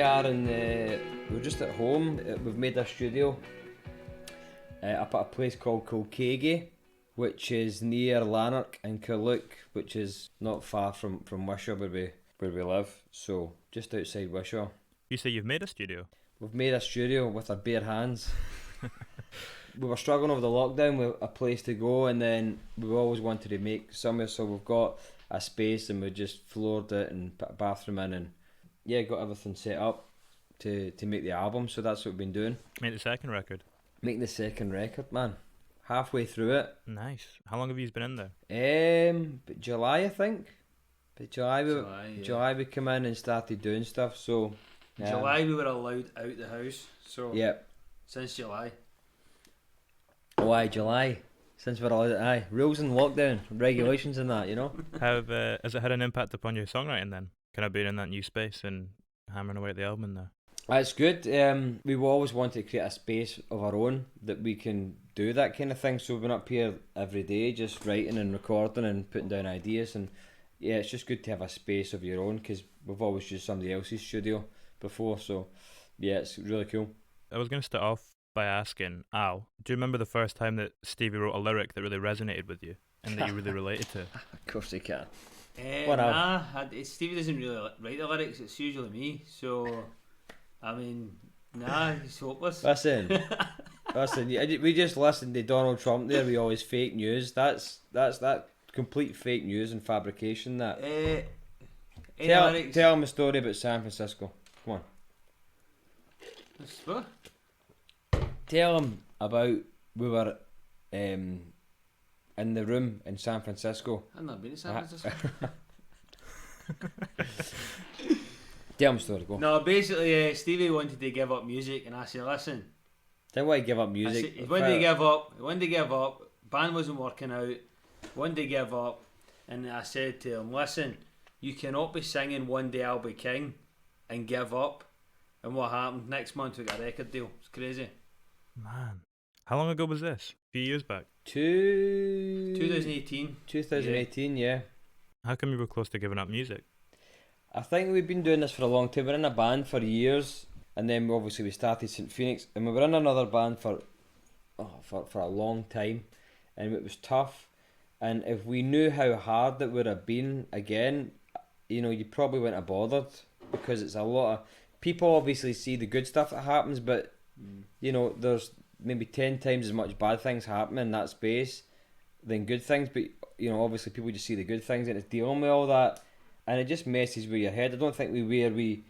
we're just at home. We've made a studio up at a place called Kilkeggy, which is near Lanark and Carluke, which is not far from Wishaw where we live. So just outside Wishaw. You say you've made a studio? We've made a studio with our bare hands. We were struggling over the lockdown with a place to go, and then we always wanted to make somewhere, so we've got a space and we just floored it and put a bathroom in, and yeah, got everything set up to make the album. So that's what we've been doing. Make the second record? Making the second record, man. Halfway through it. Nice. How long have you been in there? July, I think. But July we came in and started doing stuff. So July we were allowed out the house. So yeah. Since July. Oh, aye, July. Since we're allowed, aye, rules and lockdown, regulations and that, you know. Has it had an impact upon your songwriting then? Kind of being in that new space and hammering away at the album in there? It's good. We've always wanted to create a space of our own that we can do that kind of thing. So we've been up here every day just writing and recording and putting down ideas, and yeah, it's just good to have a space of your own because we've always used somebody else's studio before. So yeah, it's really cool. I was going to start off by asking, Al, do you remember the first time that Stevie wrote a lyric that really resonated with you and that you really related to? Of course he can. Stevie doesn't really write the lyrics, it's usually me, so I mean, he's hopeless. Listen, we just listened to Donald Trump there with all his fake news. That's that complete fake news and fabrication. That tell him a story about San Francisco. Come on. What? Tell him about we were in the room in San Francisco. I've not been to San Francisco. Tell him a story, go. No, basically Stevie wanted to give up music and I said, listen. Then why give up music? He wanted to give up. Band wasn't working out. Wanted to give up. And I said to him, listen, you cannot be singing One Day I'll Be King and give up. And what happened? Next month we got a record deal. It's crazy. Man. How long ago was this? A few years back? 2018. 2018, yeah. How come you were close to giving up music? I think we've been doing this for a long time. We're in a band for years, and then obviously we started Phnx, and we were in another band for a long time, and it was tough. And if we knew how hard it would have been again, you know, you probably wouldn't have bothered, because it's a lot of people obviously see the good stuff that happens, but you know, there's maybe 10 times as much bad things happening in that space than good things. But you know, obviously people just see the good things and it's dealing with all that, and it just messes with your head. I don't think we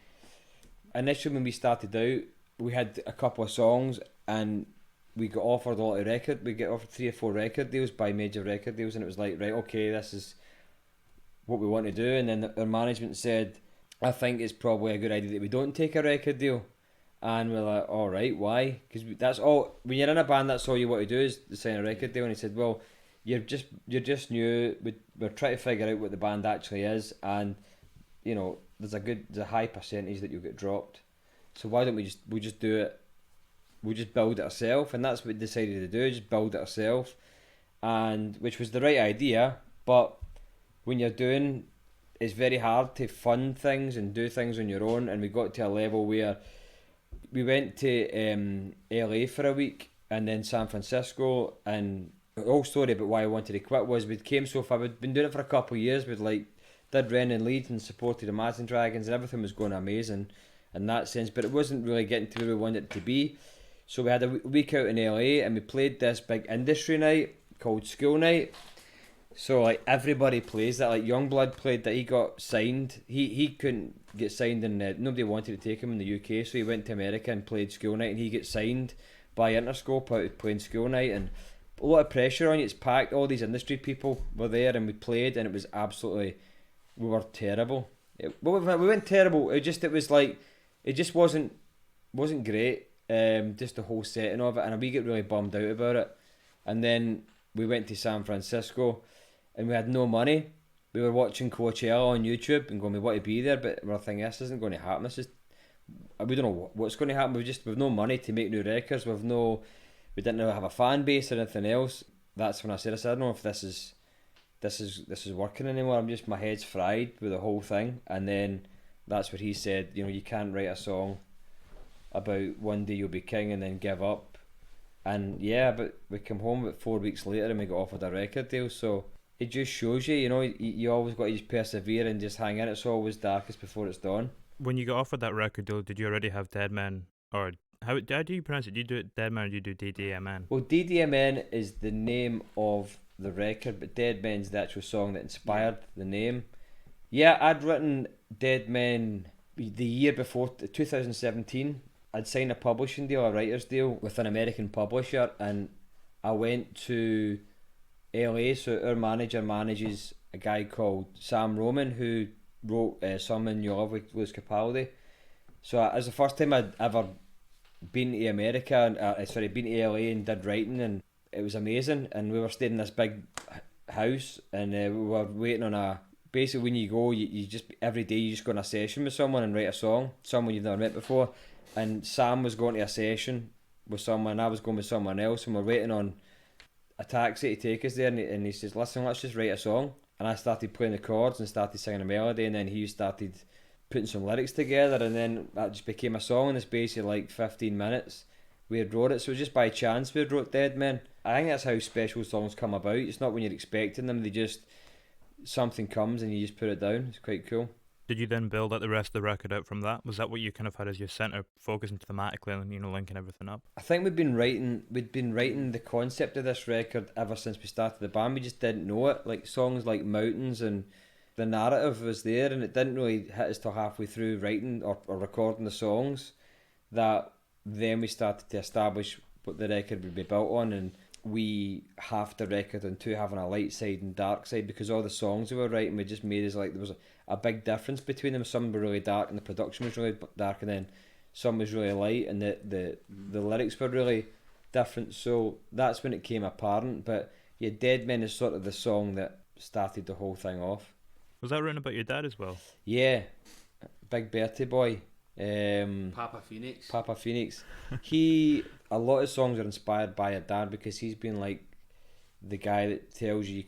initially when we started out, we had a couple of songs and we got offered a lot of we get offered 3 or 4 record deals by major record deals, and it was like, right, okay, this is what we want to do. And then our management said, I think it's probably a good idea that we don't take a record deal. And we're like, all right, why? Because that's all. When you're in a band, that's all you want to do is sign a record deal. And he said, well, you're just new. We're trying to figure out what the band actually is, and you know, there's a high percentage that you'll get dropped. So why don't we just do it? We just build it ourselves, and that's what we decided to do. Just build it ourselves, and which was the right idea. But when you're doing, it's very hard to fund things and do things on your own. And we got to a level where we went to LA for a week and then San Francisco, and the whole story about why I wanted to quit was we came so far. We'd been doing it for a couple of years. We'd did Ren and Leeds and supported the Imagine Dragons, and everything was going amazing in that sense, but it wasn't really getting to where we wanted it to be. So we had a week out in LA and we played this big industry night called School Night. So everybody plays that. Like Youngblood played that. He got signed. He couldn't get signed, and nobody wanted to take him in the UK, so he went to America and played School Night, and he gets signed by Interscope out playing School Night, and a lot of pressure on you. It's packed. All these industry people were there, and we played, and it was absolutely, we were terrible. We went terrible. It just wasn't great. Just the whole setting of it, and we get really bummed out about it. And then we went to San Francisco, and we had no money. We were watching Coachella on YouTube and going, we want to be there, but we're thinking, this isn't going to happen. We don't know what's going to happen. We've no money to make new records. We didn't have a fan base or anything else. That's when I said, I don't know if this is working anymore. My head's fried with the whole thing. And then that's what he said. You know, you can't write a song about one day you'll be king and then give up. And yeah, but we come home about 4 weeks later and we got offered a record deal. So it just shows you, you know, you always got to just persevere and just hang in. It's always darkest before it's dawn. When you got offered that record deal, did you already have Dead Men, or how do you pronounce it? Do you do it Dead Men or do you do DDMN? Well, DDMN is the name of the record, but Dead Men's the actual song that inspired the name. Yeah, I'd written Dead Men the year before, 2017. I'd signed a publishing deal, a writer's deal with an American publisher, and I went to LA. So our manager manages a guy called Sam Roman, who wrote Someone You Love with Lewis Capaldi. So it was the first time I'd ever been to America, and been to LA and did writing, and it was amazing. And we were staying in this big house, and we were waiting on basically when you go, you just, every day you just go on a session with someone and write a song, someone you've never met before. And Sam was going to a session with someone, I was going with someone else, and we're waiting on a taxi to take us there, and he says, listen, let's just write a song. And I started playing the chords and started singing a melody, and then he started putting some lyrics together, and then that just became a song in the space of like 15 minutes. We had wrote it, so just by chance we had wrote Dead Men. I think that's how special songs come about. It's not when you're expecting them, they just, something comes and you just put it down. It's quite cool. Did you then build out the rest of the record out from that? Was that what you kind of had as your centre, focusing thematically and, you know, linking everything up? I think we'd been writing the concept of this record ever since we started the band. We just didn't know it. Like songs like Mountains, and the narrative was there, and it didn't really hit us till halfway through writing or recording the songs that then we started to establish what the record would be built on. And we halved the record into having a light side and dark side, because all the songs we were writing, we just made us like there was a big difference between them. Some were really dark and the production was really dark, and then some was really light, and the lyrics were really different. So that's when it came apparent. But yeah, Dead Men is sort of the song that started the whole thing off. Was that written about your dad as well? Yeah, Big Bertie boy. Papa Phnx. Papa Phnx. A lot of songs are inspired by a dad, because he's been like the guy that tells you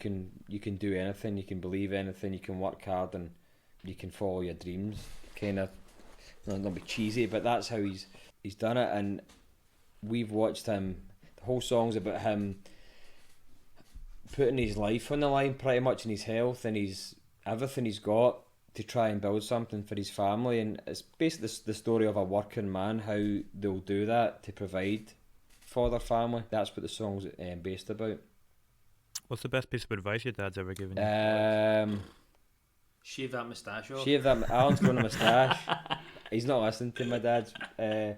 you can do anything, you can believe anything, you can work hard, and you can follow your dreams. Kind of, not be cheesy, but that's how he's done it. And we've watched him. The whole song's about him putting his life on the line, pretty much, and his health and his everything he's got to try and build something for his family. And it's basically the story of a working man, how they'll do that to provide for their family. That's what the song's based about. What's the best piece of advice your dad's ever given you? Shave that moustache off. Alan's growing a moustache. He's not listening to my dad's. I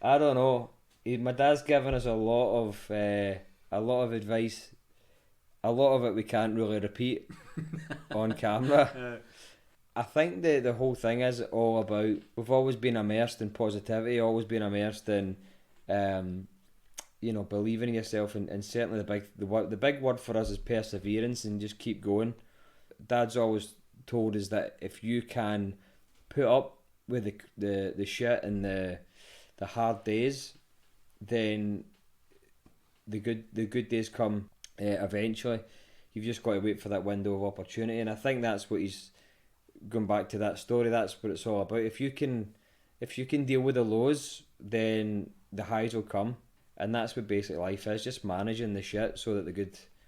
don't know. My dad's given us a lot of advice. A lot of it we can't really repeat on camera. I think the whole thing is all about, we've always been immersed in positivity, always been immersed in believing in yourself, and certainly the big word for us is perseverance, and just keep going. Dad's always told us that if you can put up with the shit and the hard days, then the good days come eventually. You've just got to wait for that window of opportunity. And I think that's what he's going back to, that story. That's what it's all about. If you can deal with the lows, then the highs will come. And that's what basic life is, just managing the shit so that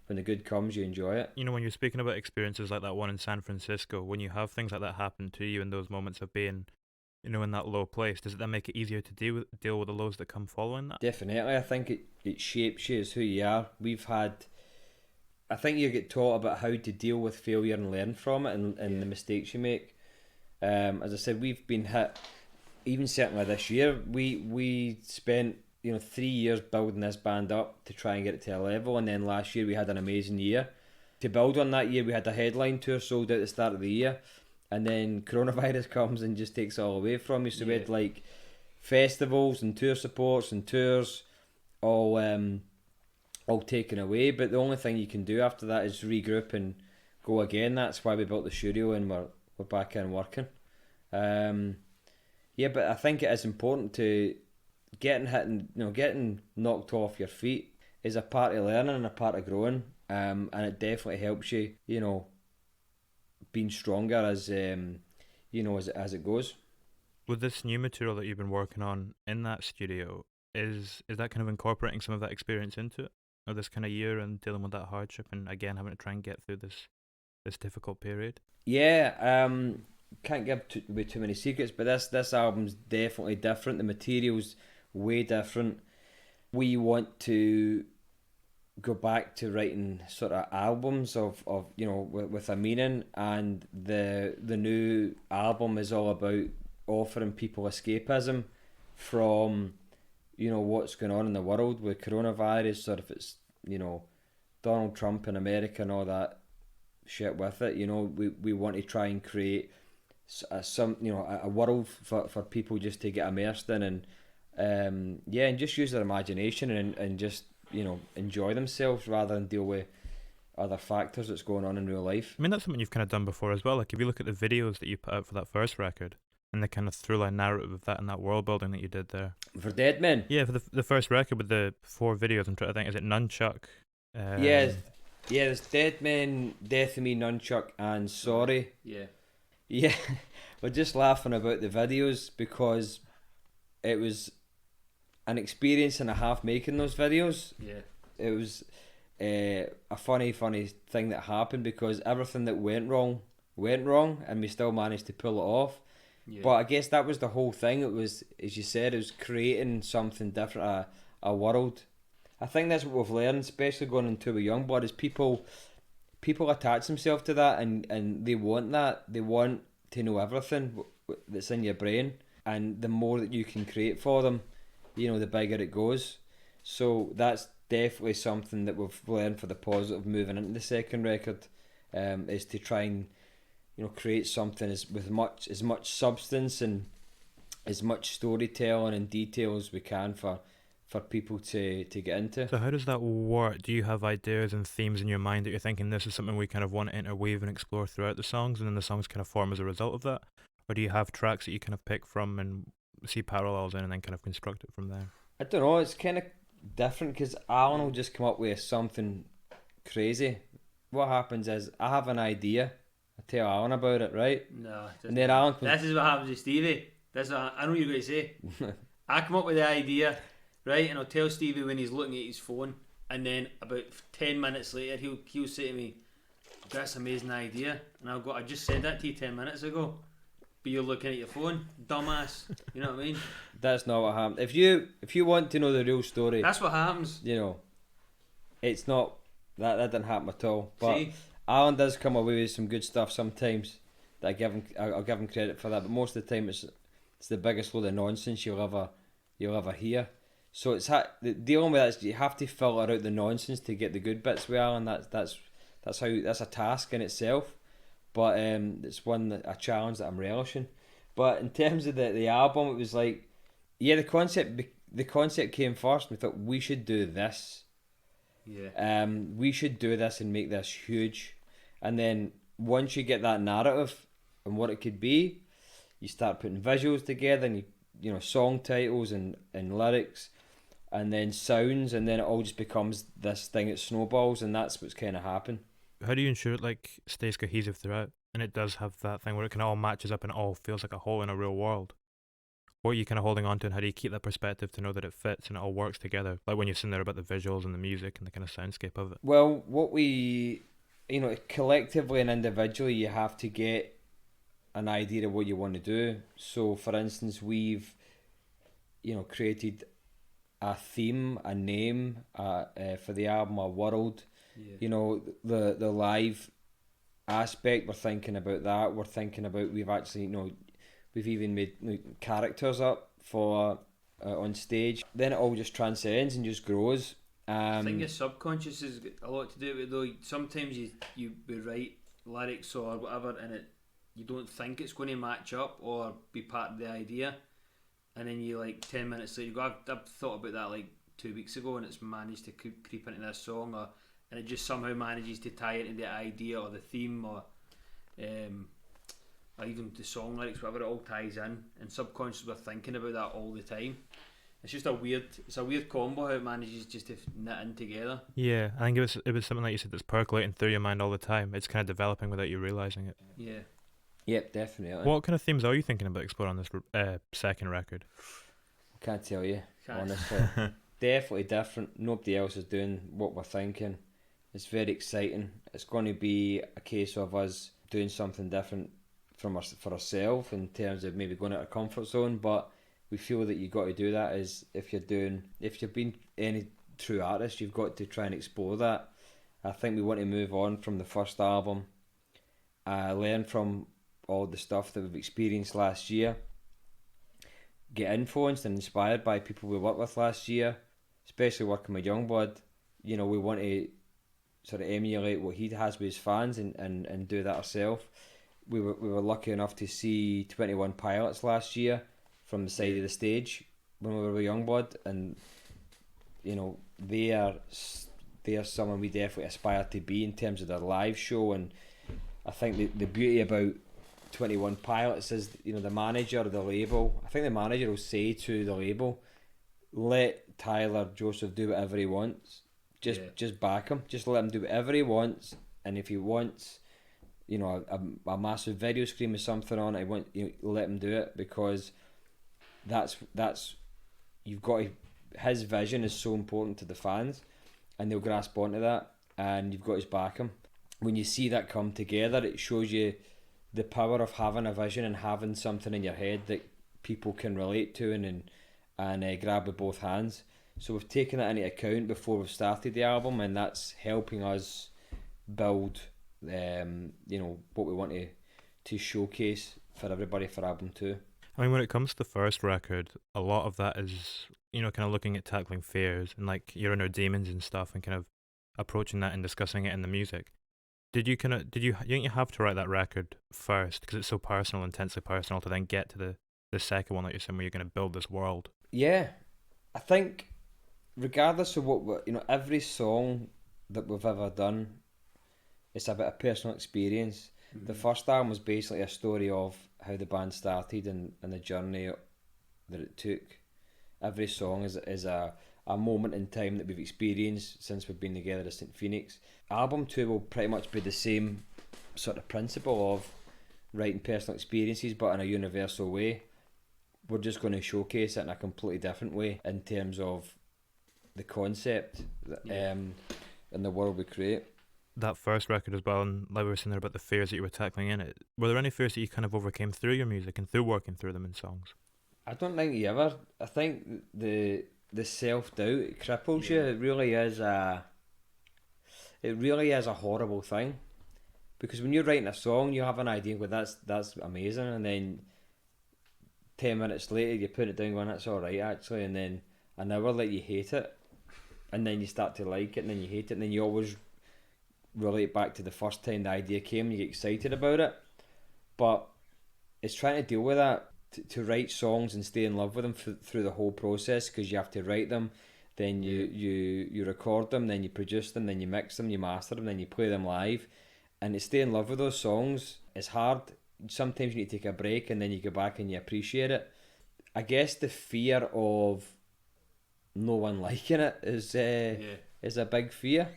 when the good comes, you enjoy it. You know, when you're speaking about experiences like that one in San Francisco, when you have things like that happen to you in those moments of being, you know, in that low place, does it then make it easier to deal with the lows that come following that? Definitely. I think it shapes you as who you are. I think you get taught about how to deal with failure and learn from it, and the mistakes you make. As I said, we've been hit, even certainly this year, we spent 3 years building this band up to try and get it to a level, and then last year we had an amazing year. To build on that year, we had a headline tour sold out at the start of the year, and then coronavirus comes and just takes it all away from you. So we had like festivals and tour supports and tours all taken away, but the only thing you can do after that is regroup and go again. That's why we built the studio, and we're back in working. But I think it is important to getting hit and getting knocked off your feet is a part of learning and a part of growing, and it definitely helps you being stronger as as it goes. With this new material that you've been working on in that studio, is that kind of incorporating some of that experience into it, or this kind of year and dealing with that hardship, and again having to try and get through this difficult period? Yeah, can't give away too many secrets, but this album's definitely different. The material's way different. We want to go back to writing sort of albums of with a meaning, and the new album is all about offering people escapism from what's going on in the world with coronavirus, or if it's Donald Trump in America and all that shit with it. We want to try and create a world for people just to get immersed in, and and just use their imagination and just enjoy themselves rather than deal with other factors that's going on in real life. I mean, that's something you've kind of done before as well. Like, if you look at the videos that you put out for that first record and the kind of through-line narrative of that and that world building that you did there. For Dead Men? Yeah, for the first record with the 4 videos, I'm trying to think, is it Nunchuck? Yeah, there's Dead Men, Death of Me, Nunchuck, and Sorry. Yeah, we're just laughing about the videos because it was an experience and a half making those videos. Yeah. It was a funny thing that happened because everything that went wrong, and we still managed to pull it off. Yeah. But I guess that was the whole thing. It was, as you said, it was creating something different, a world. I think that's what we've learned, especially going into a Youngblood, is people attach themselves to that, and they want that. They want to know everything that's in your brain, and the more that you can create for them, the bigger it goes. So that's definitely something that we've learned for the positive moving into the second record, is to try and create something with as much substance and as much storytelling and detail as we can for people to get into. So how does that work? Do you have ideas and themes in your mind that you're thinking this is something we kind of want to interweave and explore throughout the songs, and then the songs kind of form as a result of that? Or do you have tracks that you kind of pick from and see parallels in and then kind of construct it from there? I don't know, it's kind of different because Alan will just come up with something crazy. What happens is I have an idea, I tell Alan about it, right? No. And then Alan comes... This is what happens with Stevie. I know what you're going to say. I come up with the idea, right, and I'll tell Stevie when he's looking at his phone, and then about 10 minutes later he'll say to me, "That's an amazing idea," and I'll go, "I just said that to you 10 minutes ago, but you're looking at your phone, dumbass." You know what I mean? That's not what happened. If you want to know the real story, that's what happens. It's not that didn't happen at all. But See? Alan does come away with some good stuff sometimes. That I'll give him credit for that. But most of the time, it's the biggest load of nonsense you'll ever hear. So dealing with that is you have to filter out the nonsense to get the good bits with Alan. That's a task in itself. But it's a challenge that I'm relishing. But in terms of the album, it was like, yeah, the concept came first. We thought we should do this. Yeah. We should do this and make this huge. And then once you get that narrative and what it could be, you start putting visuals together and song titles and lyrics, and then sounds, and then it all just becomes this thing that snowballs, and that's what's kind of happened. How do you ensure it stays cohesive throughout, and it does have that thing where it kind of all matches up and it all feels like a whole in a real world? What are you kind of holding on to, and how do you keep that perspective to know that it fits and it all works together? Like when you're sitting there about the visuals and the music and the kind of soundscape of it. Well, what we, collectively and individually, you have to get an idea of what you want to do. So, for instance, we've, created a theme, a name for the album, a world. Yeah. The live aspect, we're thinking about that. We're thinking about, we've actually, we've even made characters up for on stage. Then it all just transcends and just grows. I think your subconscious has got a lot to do with it, though. Sometimes you write lyrics or whatever, and you don't think it's going to match up or be part of the idea, and then you 10 minutes later you go, I've thought about that 2 weeks ago, and it's managed to creep into this song, and it just somehow manages to tie into the idea or the theme or even the song lyrics, whatever, it all ties in, and subconscious we're thinking about that all the time. It's just a weird combo how it manages just to knit in together. Yeah, I think it was something like you said that's percolating through your mind all the time. It's kind of developing without you realising it. Yeah. Yep, definitely. What kind of themes are you thinking about exploring on this second record? Can't tell you, Can't. honestly. Definitely different. Nobody else is doing what we're thinking. It's very exciting. It's going to be a case of us doing something different for ourselves in terms of maybe going out of our comfort zone. But we feel that you've got to do that as if you've been any true artist, you've got to try and explore that. I think we want to move on from the first album, learn from all the stuff that we've experienced last year, get influenced and inspired by people we worked with last year, especially working with Youngblood. You know, we want to sort of emulate what he has with his fans and do that ourselves. We were lucky enough to see 21 Pilots last year from the side of the stage when we were with Youngblood, and you know, they are someone we definitely aspire to be in terms of their live show. And I think the beauty about 21 Pilots is, you know, the manager of the label, I think the manager will say to the label, let Tyler Joseph do whatever he wants, just back him, just let him do whatever he wants, and if he wants, you know, a massive video screen with something on it, let him do it, because that's you've got to, his vision is so important to the fans, and they'll grasp onto that, and you've got to back him. When you see that come together, it shows you the power of having a vision and having something in your head that people can relate to and grab with both hands. So we've taken that into account before we've started the album, and that's helping us build what we want to showcase for everybody for album 2. I mean, when it comes to the first record, a lot of that is, you know, kind of looking at tackling fears and like your inner demons and stuff, and kind of approaching that and discussing it in the music. Did you think you have to write that record first because it's so personal, intensely personal, to then get to the second one that you're saying where you're going to build this world? Yeah, I think regardless of every song that we've ever done, it's about a personal experience. Mm-hmm. The first album was basically a story of how the band started and the journey that it took. Every song is a moment in time that we've experienced since we've been together as Phnx. Album 2 will pretty much be the same sort of principle of writing personal experiences, but in a universal way. We're just going to showcase it in a completely different way in terms of the concept and the world we create. That first record as well, and like we were saying there about the fears that you were tackling in it, were there any fears that you kind of overcame through your music and through working through them in songs? I don't think you ever. I think the self-doubt cripples you. It really is a horrible thing, because when you're writing a song, you have an idea, well, that's amazing, and then 10 minutes later you put it down going, that's alright actually, and then an hour later you hate it, and then you start to like it, and then you hate it, and then you always relate back to the first time the idea came and you get excited about it. But it's trying to deal with that, to write songs and stay in love with them through the whole process, because you have to write them, then you record them, then you produce them, then you mix them, you master them, then you play them live, and to stay in love with those songs is hard. Sometimes you need to take a break and then you go back and you appreciate it. I guess the fear of no one liking it is a big fear.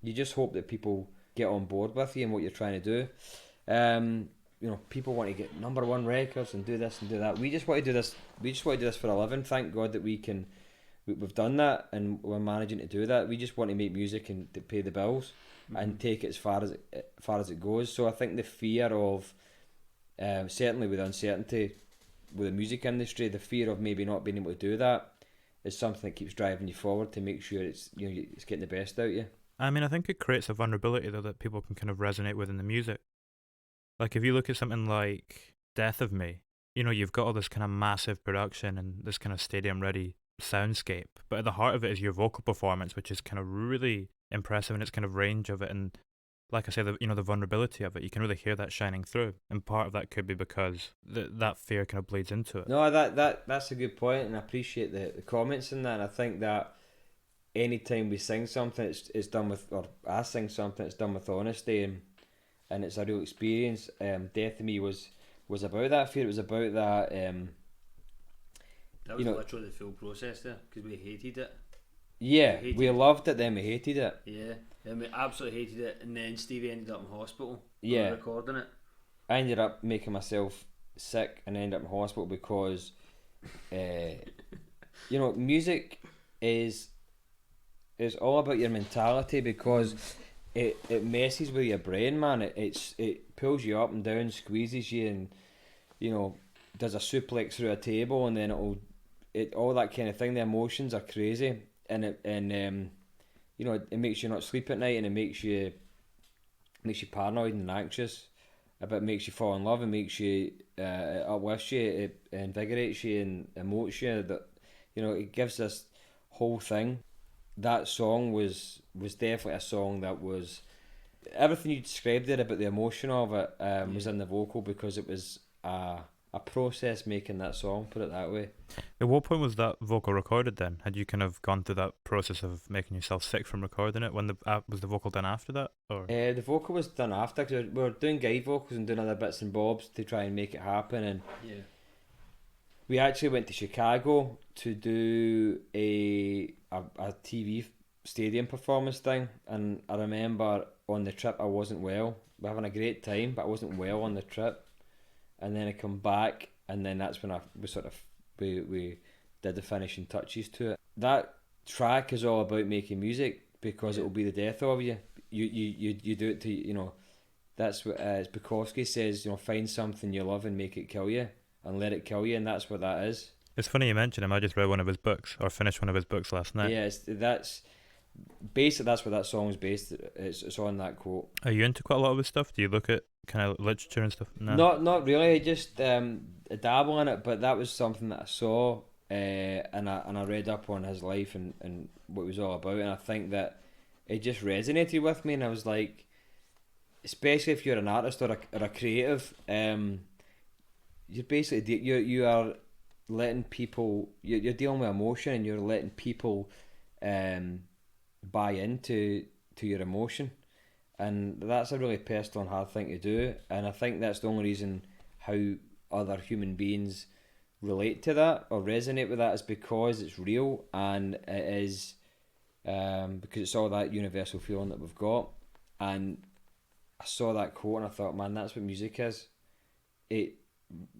You just hope that people get on board with you and what you're trying to do. People want to get number one records and do this and do that. We just want to do this. We just want to do this for a living. Thank God that we've done that and we're managing to do that. We just want to make music and to pay the bills and take it as far as it goes. So I think the fear of certainly with uncertainty with the music industry, the fear of maybe not being able to do that is something that keeps driving you forward to make sure it's getting the best out of you. I mean, I think it creates a vulnerability though that people can kind of resonate with in the music. Like if you look at something like Death of Me, you've got all this kind of massive production and this kind of stadium ready soundscape, but at the heart of it is your vocal performance, which is kind of really impressive in its kind of range of it. And like I say, the vulnerability of it, you can really hear that shining through, and part of that could be because that fear kind of bleeds into it. No, that's a good point, and I appreciate the comments in that. And I think that anytime we sing something, it's done with, or I sing something, it's done with honesty, and it's a real experience. Death of Me was about that fear. It was about that. That was literally the full process there, because we hated it. Yeah, we loved it, then we hated it. Yeah, then we absolutely hated it, and then Stevie ended up in hospital. Yeah, recording it. I ended up making myself sick and ended up in hospital because, you know, music is all about your mentality, because it messes with your brain, man. It pulls you up and down, squeezes you, and, you know, does a suplex through a table, and then all that kind of thing. The emotions are crazy, and you know, it makes you not sleep at night, and it makes you paranoid and anxious. It makes you fall in love, and makes you it uplifts you, it invigorates you and emotes you. That, you know, it gives this whole thing. That song was definitely a song that was everything you described there about the emotion of it was in the vocal, because it was a process making that song, put it that way. At what point was that vocal recorded then? Had you kind of gone through that process of making yourself sick from recording it? When was the vocal done after that? Or The vocal was done after, because we were doing guide vocals and doing other bits and bobs to try and make it happen, and we actually went to Chicago to do a TV stadium performance thing, and I remember on the trip I wasn't well. We're having a great time, but I wasn't well on the trip. And then I come back, and then that's when we did the finishing touches to it. That track is all about making music, because it will be the death of you. You do it to, you know. That's what Bukowski says. You know, find something you love and make it kill you, and let it kill you, and that's what that is. It's funny you mention him. I just read one of his books, or finished one of his books last night. Yeah, that's basically that's what that song is based. It's on that quote. Are you into quite a lot of his stuff? Do you look at kind of literature and stuff? No. Not really. I just dabble in it, but that was something that I saw, and I read up on his life and what it was all about, and I think that it just resonated with me, and I was like, especially if you're an artist or a creative, you're basically you are letting people, you're dealing with emotion, and you're letting people buy into your emotion, and that's a really personal and hard thing to do, and I think that's the only reason how other human beings relate to that or resonate with that is because it's real, and it is because it's all that universal feeling that we've got. And I saw that quote and I thought, man, that's what music is. It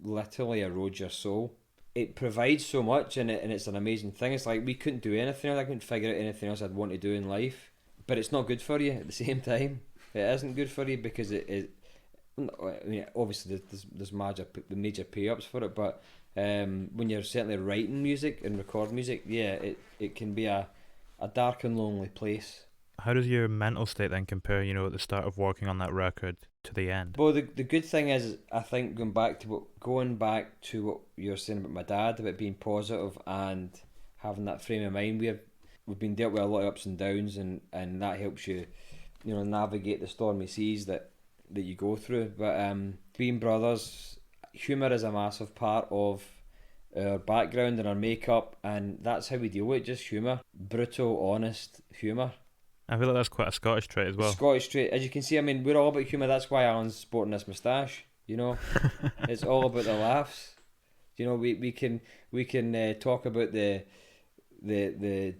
literally erodes your soul. It provides so much, and it's an amazing thing. It's like we couldn't do anything else. I couldn't figure out anything else I'd want to do in life. But it's not good for you at the same time. It isn't good for you because I mean, obviously there's major pay-ups for it, but when you're certainly writing music and recording music, yeah, it can be a dark and lonely place. How does your mental state then compare, you know, at the start of working on that record to the end? Well, the good thing is, I think going back to what you were saying about my dad, about being positive and having that frame of mind, we've been dealt with a lot of ups and downs, and that helps you, you know, navigate the stormy seas that you go through. But being brothers, humour is a massive part of our background and our makeup, and that's how we deal with it, just humour. Brutal, honest humour. I feel like that's quite a Scottish trait as well. Scottish trait, as you can see. I mean, we're all about humour. That's why Alan's sporting this moustache. You know, it's all about the laughs. You know, we can talk about the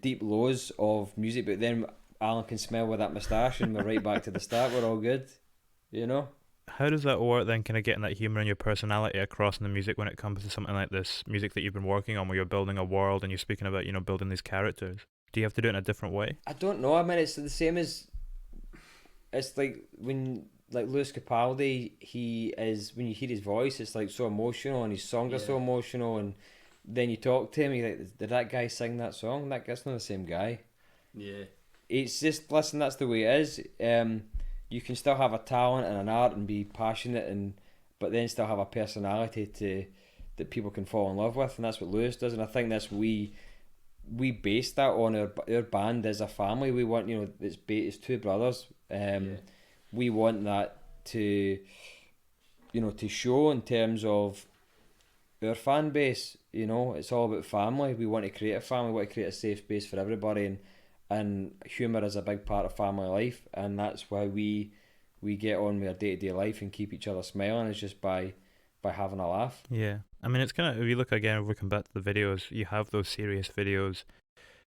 deep lows of music, but then Alan can smell with that moustache, and we're right back to the start. We're all good. You know. How does that work then, kind of getting that humour and your personality across in the music when it comes to something like this music that you've been working on, where you're building a world and you're speaking about, you know, building these characters? Do you have to do it in a different way? I don't know. I mean, it's the same as, it's like when, like Lewis Capaldi, when you hear his voice, it's like so emotional, and his songs are so emotional, and then you talk to him, you're like, did that guy sing that song? That's not the same guy. Yeah. It's just, listen, that's the way it is. You can still have a talent and an art and be passionate, but then still have a personality that people can fall in love with, and that's what Lewis does, and I think that's what we base that on our band as a family. We want, you know, it's two brothers. We want that to, you know, to show in terms of our fan base. You know, it's all about family. We want to create a family. We want to create a safe space for everybody, and humour is a big part of family life, and that's why we get on with our day-to-day life and keep each other smiling, is just by having a laugh. Yeah. I mean, it's kind of, if you look again, if we come back to the videos, you have those serious videos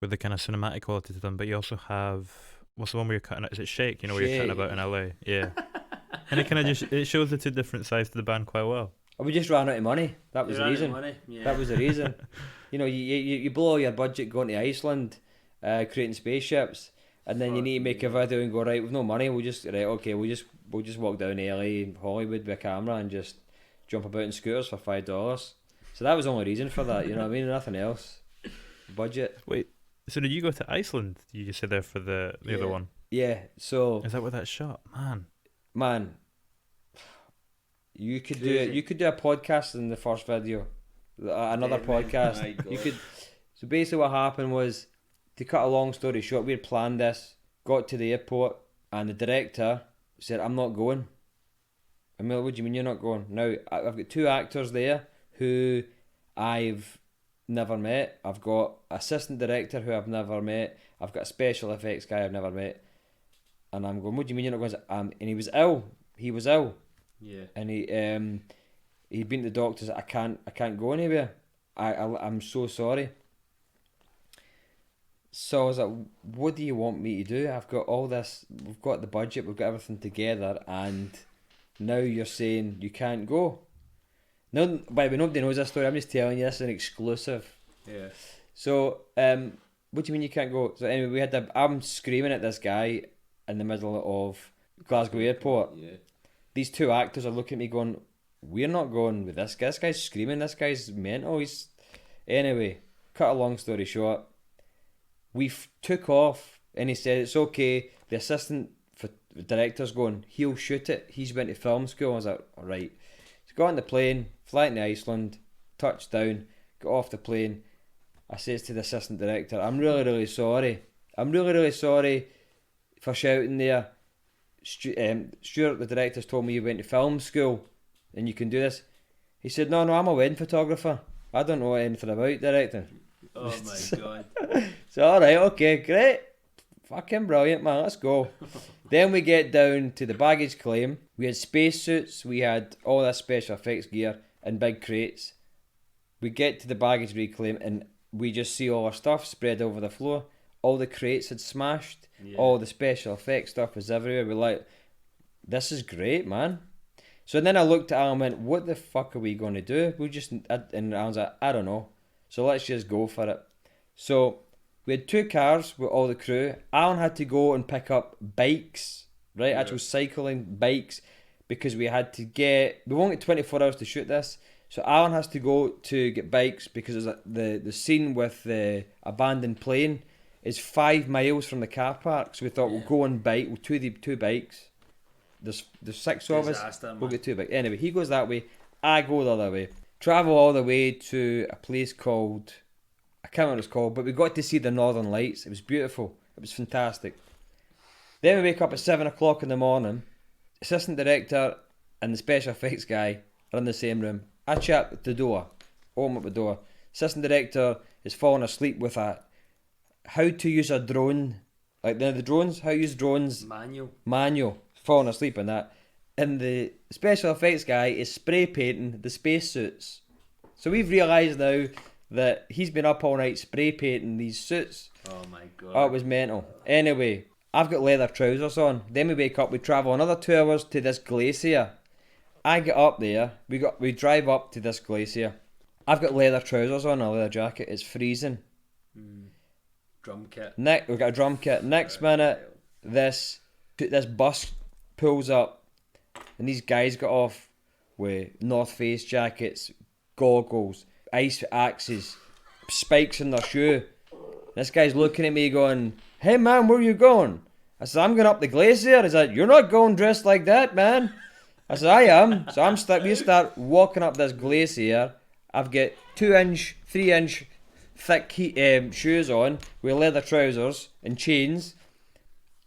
with the kind of cinematic quality to them, but you also have, what's the one where you're cutting, is it Shake, you know, where you're cutting about in LA? Yeah. And it kind of just it shows the two different sides to the band quite well. We just ran out of money. That was You the ran out of reason. money, yeah. That was the reason. You know, you blow all your budget going to Iceland, creating spaceships, and then you need to make a video and go, right, we've no money. We'll just we'll just walk down to LA, Hollywood with a camera and just jump about in scooters for $5. So that was the only reason for that. You know what I mean? Nothing else. Budget. Wait, so did you go to Iceland? You just said there for the other one. Yeah. So Is that where that shot? man, you could Crazy. do a podcast in the first video, another Yeah, man. podcast. My God. You could. So basically, what happened was, to cut a long story short, we had planned this, got to the airport, and the director said, "I'm not going." I'm like, "What do you mean you're not going?" Now I've got two actors there who I've never met. I've got assistant director who I've never met. I've got a special effects guy I've never met. And I'm going, "What do you mean you're not going?" And he was ill. He was ill, Yeah. and he'd been to the doctors. I can't go anywhere. I'm so sorry. So I was like, "What do you want me to do? I've got all this. We've got the budget. We've got everything together, and now you're saying you can't go." No, by the way, nobody knows this story. I'm just telling you. This is an exclusive. Yeah. So, what do you mean you can't go? So anyway, I'm screaming at this guy in the middle of Glasgow Airport. Yeah. These two actors are looking at me going, "We're not going with this guy. This guy's screaming. This guy's mental." Anyway, cut a long story short, we took off, and he said it's okay. The assistant for the director's going, he'll shoot it. He's went to film school. I was like, all right. So got on the plane, flight to Iceland, touched down, got off the plane. I says to the assistant director, "I'm really, really sorry. I'm really, really sorry for shouting there. Stuart, the director's told me you went to film school and you can do this." He said, No, I'm a wedding photographer. I don't know anything about directing." Oh my God. So, alright, okay, great. Fucking brilliant, man, let's go. Then we get down to the baggage claim. We had spacesuits, we had all this special effects gear and big crates. We get to the baggage reclaim and we just see all our stuff spread over the floor. All the crates had smashed. Yeah. All the special effects stuff was everywhere. We're like, this is great, man. So then I looked at Alan and went, what the fuck are we going to do? And Alan's like, I don't know. So let's just go for it. So we had two cars with all the crew. Alan had to go and pick up bikes, right? Yeah. Actual cycling bikes, because we won't get 24 hours to shoot this. So Alan has to go to get bikes because the scene with the abandoned plane is 5 miles from the car park. So we thought we'll go on bike, we'll two bikes. There's 6 of us. Disaster, man. We'll get 2 bikes. Anyway, he goes that way, I go the other way. Travel all the way to a place called, I can't remember what it's called, but we got to see the Northern Lights. It was beautiful. It was fantastic. Then we wake up at 7 o'clock in the morning. Assistant director and the special effects guy are in the same room. I chat at the door, open up the door. Assistant director is falling asleep with how to use a drone, like the drones, how to use drones manual, falling asleep in that. And the special effects guy is spray painting the spacesuits. So we've realised now that he's been up all night spray painting these suits. Oh my God. Oh, it was mental. Anyway, I've got leather trousers on. Then we wake up, we travel another 2 hours to this glacier. I get up there, we drive up to this glacier. I've got leather trousers on, a leather jacket, it's freezing. Drum kit. We've got a drum kit. Next minute, this bus pulls up, and these guys got off with North Face jackets, goggles, ice axes, spikes in their shoe. This guy's looking at me going, "Hey man, where you going?" I said, "I'm going up the glacier." He's like, "You're not going dressed like that, man." I said, "I am." So we start walking up this glacier. I've got 2-inch, 3-inch thick shoes on with leather trousers and chains.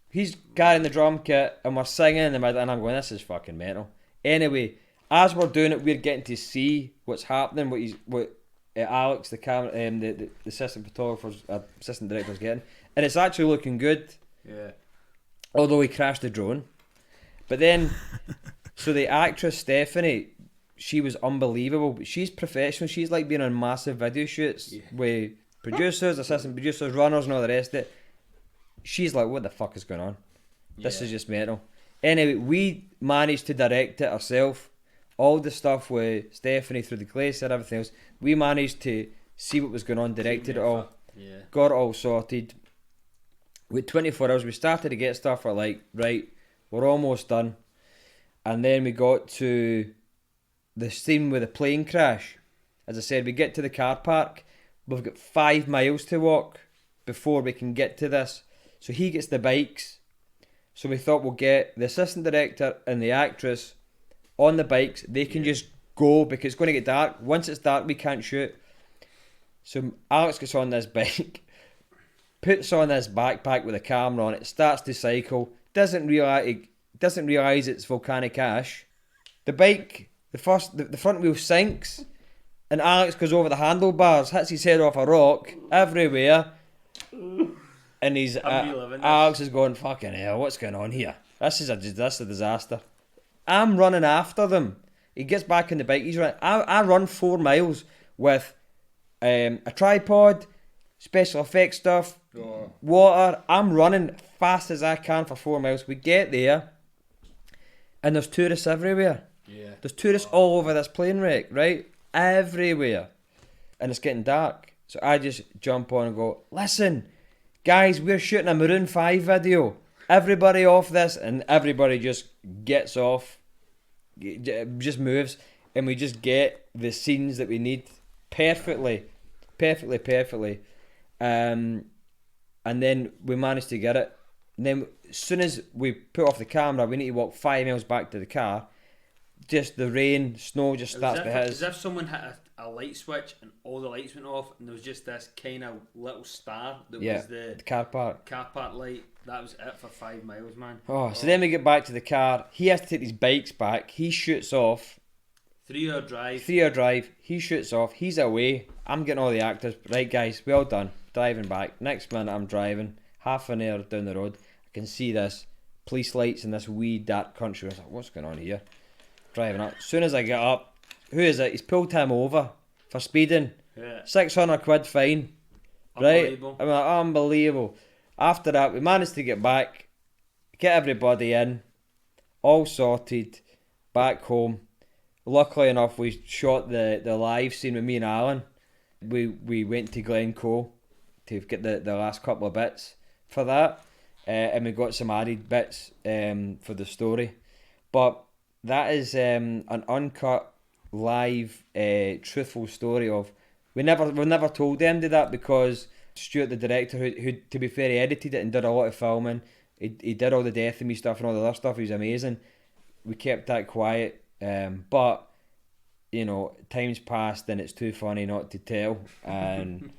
He's carrying the drum kit and we're singing and I'm going, this is fucking mental. Anyway, as we're doing it, we're getting to see what's happening, what Alex, the camera, the assistant photographer's, assistant director's getting, and it's actually looking good. Yeah. Although he crashed the drone. But then, so the actress Stephanie, she was unbelievable. But she's professional. She's like being on massive video shoots with producers, assistant producers, runners, and all the rest of it. She's like, what the fuck is going on? This is just mental. Anyway, we managed to direct it ourselves. All the stuff with Stephanie through the glacier and everything else, we managed to see what was going on, directed it all, got it all sorted. With 24 hours, we started to get stuff. We're like, right, we're almost done. And then we got to the scene with the plane crash. As I said, we get to the car park. We've got 5 miles to walk before we can get to this. So he gets the bikes. So we thought we'll get the assistant director and the actress on the bikes. They can just go because it's going to get dark. Once it's dark, we can't shoot. So Alex gets on this bike, puts on this backpack with a camera on it, starts to cycle, doesn't realise it's volcanic ash. The bike, the front wheel sinks, and Alex goes over the handlebars, hits his head off a rock everywhere, and Alex is going, fucking hell, what's going on here? This is a disaster. I'm running after them. He gets back on the bike. He's running. I run 4 miles with a tripod, special effects stuff, water. I'm running fast as I can for 4 miles. We get there, and there's tourists everywhere. Yeah. There's tourists all over this plane wreck, right? Everywhere. And it's getting dark. So I just jump on and go, listen, guys, we're shooting a Maroon 5 video. Everybody off this, and everybody just gets off, just moves, and we just get the scenes that we need perfectly. And then we managed to get it. And then as soon as we put off the camera, we need to walk 5 miles back to the car. Just the rain, snow just starts to hit us. As if someone hit a light switch and all the lights went off, and there was just this kind of little star that was the car park light. That was it for 5 miles, man. So then we get back to the car. He has to take his bikes back. He shoots off. 3-hour drive. 3-hour drive. He shoots off. He's away. I'm getting all the actors. Right, guys, we all done. Driving back. Next minute, I'm driving. Half an hour down the road. I can see this police lights in this wee dark country. I was like, what's going on here? Driving up. As soon as I get up, who is it? He's pulled him over for speeding. Yeah. 600 quid fine. Right? I'm like, unbelievable. After that, we managed to get back, get everybody in, all sorted, back home. Luckily enough, we shot the live scene with me and Alan. We went to Glencoe to get the last couple of bits for that, and we got some added bits for the story. But that is an uncut, live, truthful story of we never told them that because Stuart, the director, who to be fair, he edited it and did a lot of filming. He did all the Death of Me stuff and all the other stuff. He was amazing. We kept that quiet, but you know, time's passed and it's too funny not to tell. And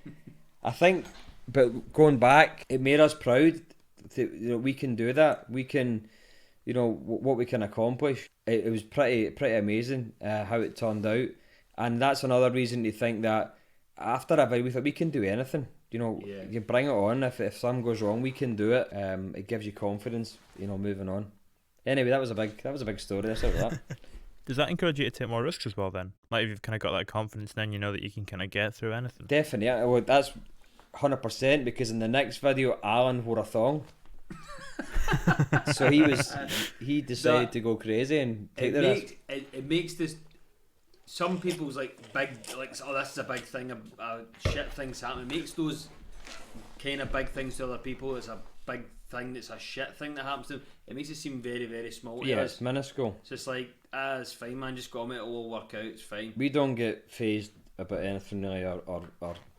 I think, but going back, it made us proud that, you know, we can do that. We can, you know, what we can accomplish. It was pretty amazing how it turned out, and that's another reason to think that after a video, we thought we can do anything. You know, you bring it on. If something goes wrong, we can do it. It gives you confidence, you know, moving on. Anyway, that was a big story. That's it. That. Does that encourage you to take more risks as well then? Like if you've kind of got that confidence, then you know that you can kind of get through anything. Definitely. Yeah. Well, that's 100% because in the next video, Alan wore a thong. So he decided to go crazy and take the risk. It makes this. Some people's like big, like, oh, this is a big thing, shit things happen. It makes those kind of big things to other people. It's a big thing that's a shit thing that happens to them. It makes it seem very, very small. Yeah, it's minuscule. So it's like, it's fine, man, just got on it, it'll all work out, it's fine. We don't get phased about anything really or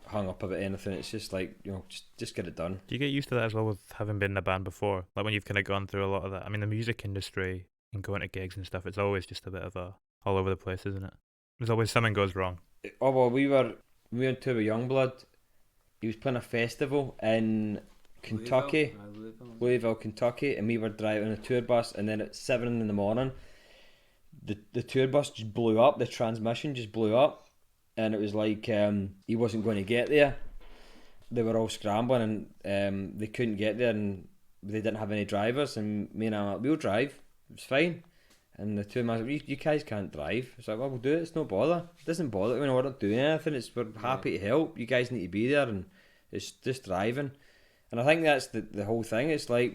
hung up about anything. It's just like, you know, just get it done. Do you get used to that as well with having been in a band before? Like when you've kind of gone through a lot of that. I mean, the music industry and going to gigs and stuff, it's always just a bit of a all over the place, isn't it? There's always something goes wrong. Oh well, we were on tour with Youngblood. He was playing a festival in Kentucky, Louisville, Kentucky, and we were driving a tour bus. And then at 7 a.m, the tour bus just blew up. The transmission just blew up, and it was like he wasn't going to get there. They were all scrambling, and they couldn't get there, and they didn't have any drivers. And me and I were like, we'll drive. It's fine. And the two men said, you guys can't drive. It's like, well, we'll do it. It's no bother. It doesn't bother. You know, we're not doing anything. We're happy to help. You guys need to be there, and it's just driving. And I think that's the whole thing. It's like,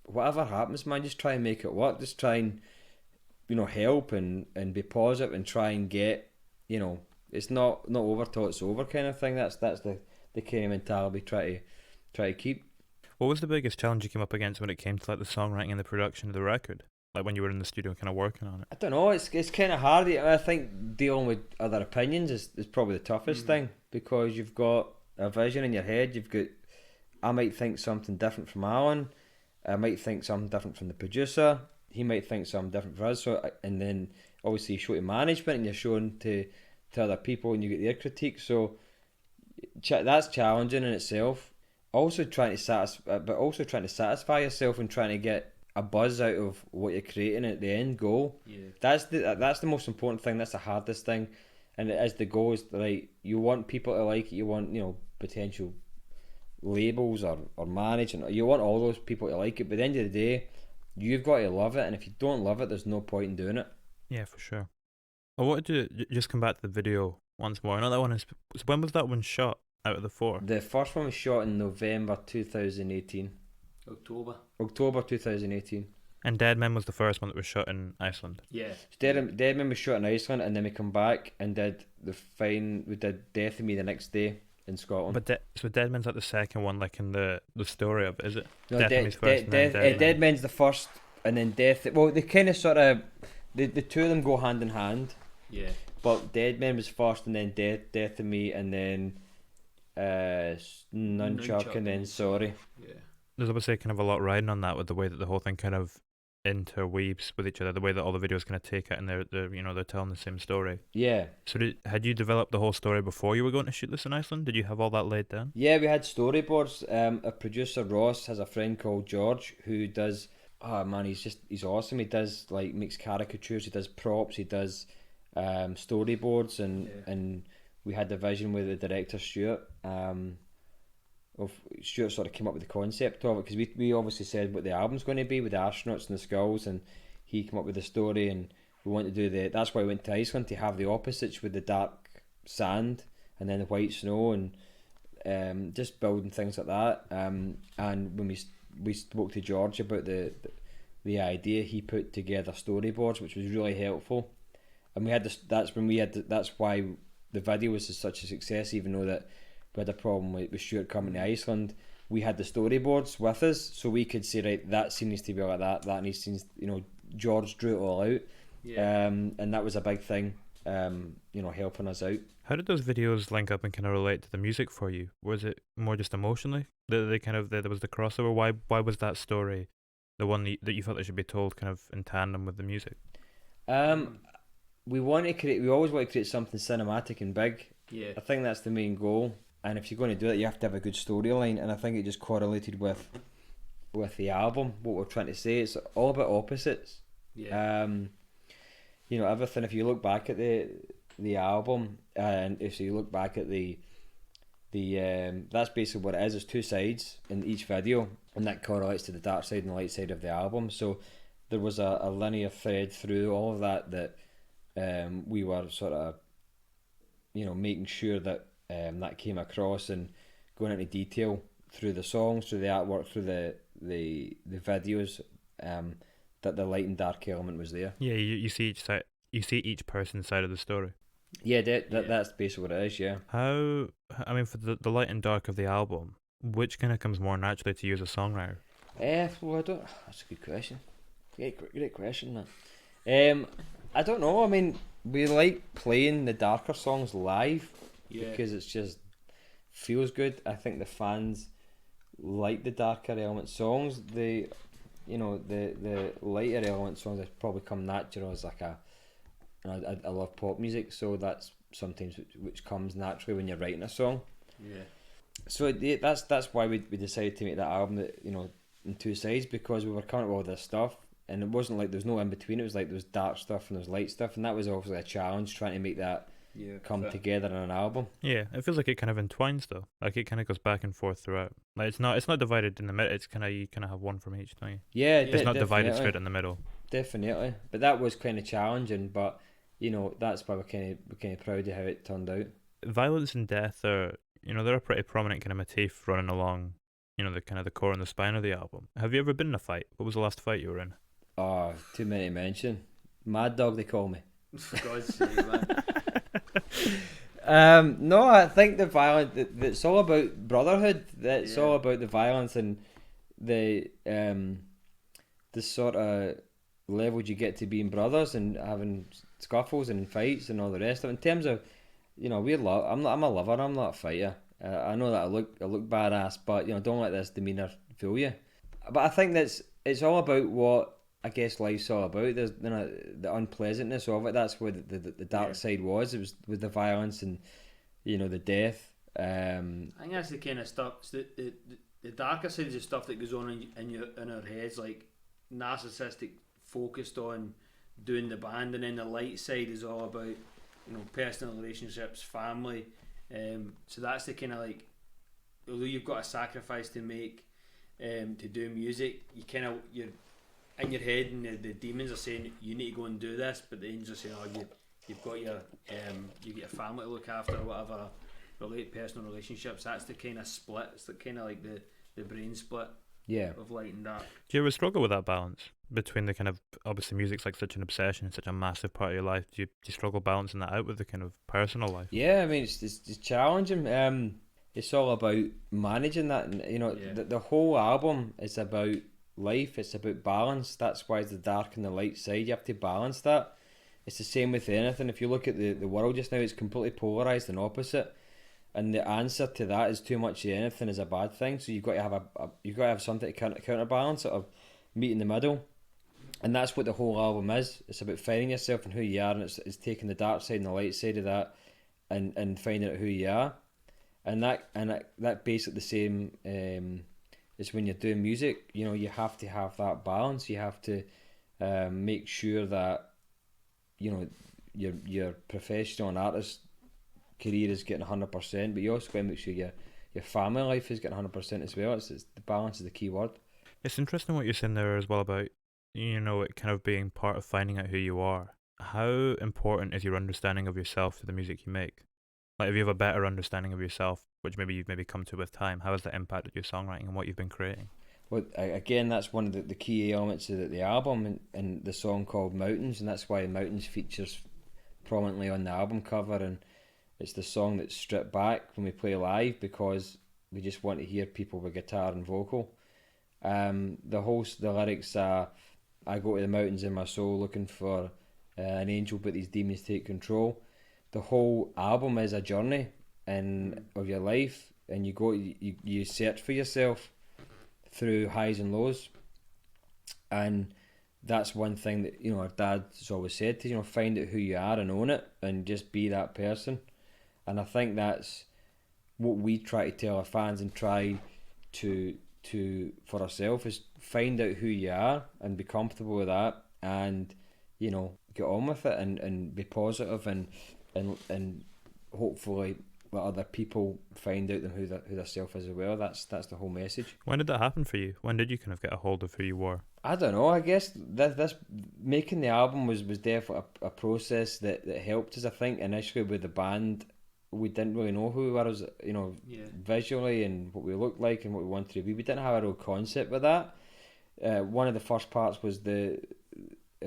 whatever happens, man, just try and make it work. Just try and, help and be positive and try and get, it's not over till it's over kind of thing. That's the kind of mentality try to keep. What was the biggest challenge you came up against when it came to like the songwriting and the production of the record? Like when you were in the studio kind of working on it? I don't know, it's kind of hard. I think dealing with other opinions is probably the toughest thing, because you've got a vision in your head. I might think something different from Alan, I might think something different from the producer, he might think something different for us. So, and then obviously you show to management and you're showing to other people and you get their critique. So that's challenging in itself. Also trying to satisfy yourself and trying to get a buzz out of what you're creating at the end goal. Yeah. That's the most important thing. That's the hardest thing, and as the goal is right, you want people to like it. You want potential labels or management. You want all those people to like it. But at the end of the day, you've got to love it, and if you don't love it, there's no point in doing it. Yeah, for sure. I wanted to just come back to the video once more. I know that one is. When was that one shot out of the 4? The first one was shot in November 2018. October 2018. And Dead Men was the first one that was shot in Iceland. Yeah. Dead Men was shot in Iceland, and then we come back and did we did Death of Me the next day in Scotland. But so Dead Men's like the second one, like in the story of it, is it? No, Death of Me's first, and then Dead Men. Dead Men's the first, and then Death. Well, they kind of sort of the two of them go hand in hand. Yeah. But Dead Men was first, and then Death of Me, and then Nunchuck, and then Sorry. Yeah. There's obviously kind of a lot riding on that, with the way that the whole thing kind of interweaves with each other, the way that all the videos kind of take it, and they're telling the same story. Yeah. So had you developed the whole story before you were going to shoot this in Iceland? Did you have all that laid down? Yeah, we had storyboards. A producer, Ross, has a friend called George who does. Oh man, he's awesome. He does makes caricatures. He does props. He does storyboards, and we had the vision with the director Stuart. Stuart sort of came up with the concept of it, because we obviously said what the album's going to be with the astronauts and the skulls, and he came up with the story, and we want to do that's why we went to Iceland, to have the opposites with the dark sand and then the white snow, and just building things like that. And when we spoke to George about the idea, he put together storyboards, which was really helpful, and we had this. That's why the video was such a success, even though that we had a problem with Stuart coming to Iceland. We had the storyboards with us, so we could say, right, that scene needs to be like that needs to, George drew it all out. Yeah. And that was a big thing, helping us out. How did those videos link up and kind of relate to the music for you? Was it more just emotionally that there was the crossover? Why was that story the one that you felt that should be told kind of in tandem with the music? We always want to create something cinematic and big. Yeah. I think that's the main goal. And if you're going to do it, you have to have a good storyline, and I think it just correlated with the album, what we're trying to say. It's all about opposites. Yeah. Everything. If you look back at the album, and if you look back at the that's basically what it is. There's two sides in each video, and that correlates to the dark side and the light side of the album. So there was a linear thread through all of that we were sort of making sure that that came across, and going into detail through the songs, through the artwork, through the videos, that the light and dark element was there. Yeah, you see each side, you see each person's side of the story. Yeah, that's basically what it is. Yeah. For the light and dark of the album, which kind of comes more naturally to you as a songwriter? Well, I don't. That's a good question. Great question, man. I don't know. I mean, we like playing the darker songs live. Yeah. Because it's just feels good. I think the fans like the darker element songs. The lighter element songs have probably come natural as I love pop music, so that's sometimes which comes naturally when you're writing a song. Yeah. So that's why we decided to make that album that in two sides, because we were coming up with all this stuff, and it wasn't like there was no in between. It was like there was dark stuff and there was light stuff, and that was obviously a challenge trying to make that come together in an album. Yeah, it feels like it kind of entwines though. Like it kind of goes back and forth throughout. Like it's not divided in the middle. It's you kind of have one from each, don't you? Yeah, it's not divided straight in the middle. Definitely, but that was kind of challenging. But that's why we're kind of proud of how it turned out. Violence and death are they're a pretty prominent kind of motif running along the kind of the core and the spine of the album. Have you ever been in a fight? What was the last fight you were in? Oh, too many to mention. Mad Dog, they call me. For God's sake, man. No, I think the violence. It's all about brotherhood. It's all about the violence and the sort of levels you get to being brothers and having scuffles and fights and all the rest of it. In terms of, I'm a lover. I'm not a fighter. I know that I look badass, but don't let this demeanour fool you. But I think it's all about what I guess life's all about. There's the unpleasantness of it. That's where the dark side was. It was with the violence and the death. I think that's the kind of stuff. The darker side is the stuff that goes on in our heads, like narcissistic, focused on doing the band, and then the light side is all about personal relationships, family. So that's the kind of like, although you've got a sacrifice to make to do music, you're in your head, and the demons are saying you need to go and do this, but the angels are saying, you've got your you get your family to look after, or whatever. Personal relationships. That's the kind of split. It's the kind of like the brain split. Yeah. Of light and dark. Do you ever struggle with that balance between the kind of, obviously music's like such an obsession, such a massive part of your life? Do you struggle balancing that out with the kind of personal life? Yeah, I mean it's challenging. It's all about managing that, and the whole album is about life. It's about balance. That's why it's the dark and the light side. You have to balance that. It's the same with anything. If you look at the world just now, it's completely polarized and opposite. And the answer to that is too much of anything is a bad thing. So you've got to have something to counterbalance it, or meet in the middle. And that's what the whole album is. It's about finding yourself and who you are, and it's taking the dark side and the light side of that, and finding out who you are. And that basically the same is when you're doing music. You have to have that balance. You have to make sure that your professional and artist career is getting 100%, but you also got to make sure your family life is getting 100% as well. It's the balance is the key word. It's interesting what you're saying there as well about it kind of being part of finding out who you are. How important is your understanding of yourself to the music you make? Like, if you have a better understanding of yourself, which maybe you've come to with time, how has that impacted your songwriting and what you've been creating? Well, again, that's one of the key elements of the album, and the song called Mountains, and that's why Mountains features prominently on the album cover, and it's the song that's stripped back when we play live because we just want to hear people with guitar and vocal. The lyrics are, I go to the mountains in my soul looking for an angel, but these demons take control. The whole album is a journey of your life, and you search for yourself through highs and lows. And that's one thing that our dad's always said to find out who you are and own it, and just be that person. And I think that's what we try to tell our fans and try to for ourselves, is find out who you are and be comfortable with that, and get on with it, and be positive, and hopefully let other people find out who their self is as well. That's the whole message. When did that happen for you? When did you kind of get a hold of who you were? I don't know. I guess this making the album was definitely a process that helped us. I think initially with the band, we didn't really know who we were, visually, and what we looked like and what we wanted to be. We didn't have a real concept with that. One of the first parts was the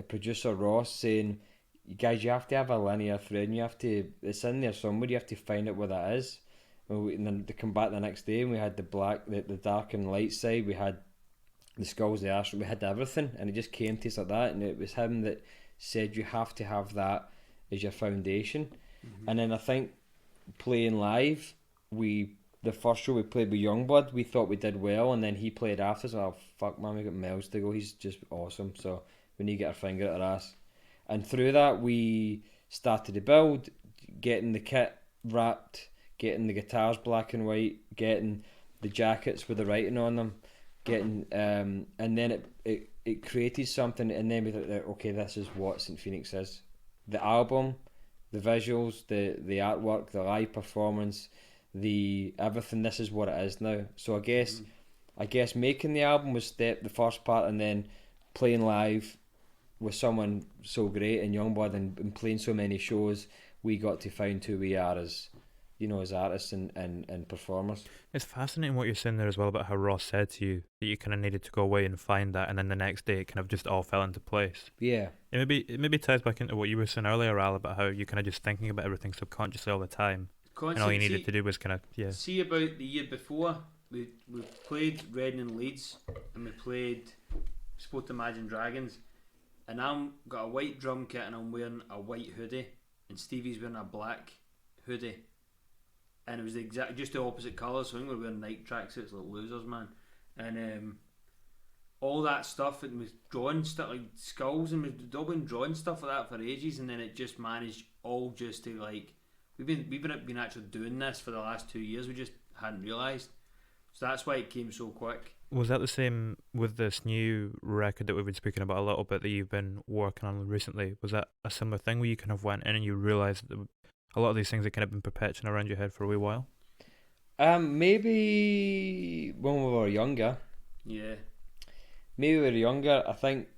producer Ross saying, "Guys, you have to have a linear thread, and it's in there somewhere. You have to find out what that is." And then to come back the next day, and we had the dark and light side. We had the skulls, the astral. We had everything, and it just came to us like that. And it was him that said, "You have to have that as your foundation." Mm-hmm. And then I think playing live, the first show we played with Youngblood, we thought we did well, and then he played after us. Oh fuck, man, we got miles to go. He's just awesome. So we need to get our finger at our ass. And through that, we started to build, getting the kit wrapped, getting the guitars black and white, getting the jackets with the writing on them, getting and then it created something, and then we thought, okay, this is what St. Phnx is. The album, the visuals, the artwork, the live performance, the everything. This is what it is now. So I guess making the album was the first part, and then playing live with someone so great in Youngblood and playing so many shows, we got to find who we are as as artists and performers. It's fascinating what you're saying there as well about how Ross said to you that you kind of needed to go away and find that, and then the next day it kind of just all fell into place. Yeah. It maybe ties back into what you were saying earlier, Al, about how you're kind of just thinking about everything subconsciously all the time, and all you needed to do was kind of See, about the year before, we played Reading and Leeds, and we played Sport Imagine Dragons, and I'm got a white drum kit and I'm wearing a white hoodie, and Stevie's wearing a black hoodie, and it was just the opposite colours. So I think we were wearing night tracksuits like losers, man, and all that stuff, and was drawing stuff like skulls, and we've all been drawing stuff like that for ages, and then it just managed all just to like we've been actually doing this for the last 2 years. We just hadn't realised, so that's why it came so quick. Was that the same with this new record that we've been speaking about a little bit that you've been working on recently? Was that a similar thing where you kind of went in and you realised that a lot of these things had kind of been perpetuating around your head for a wee while? Maybe when we were younger. Yeah. Maybe when we were younger, I think,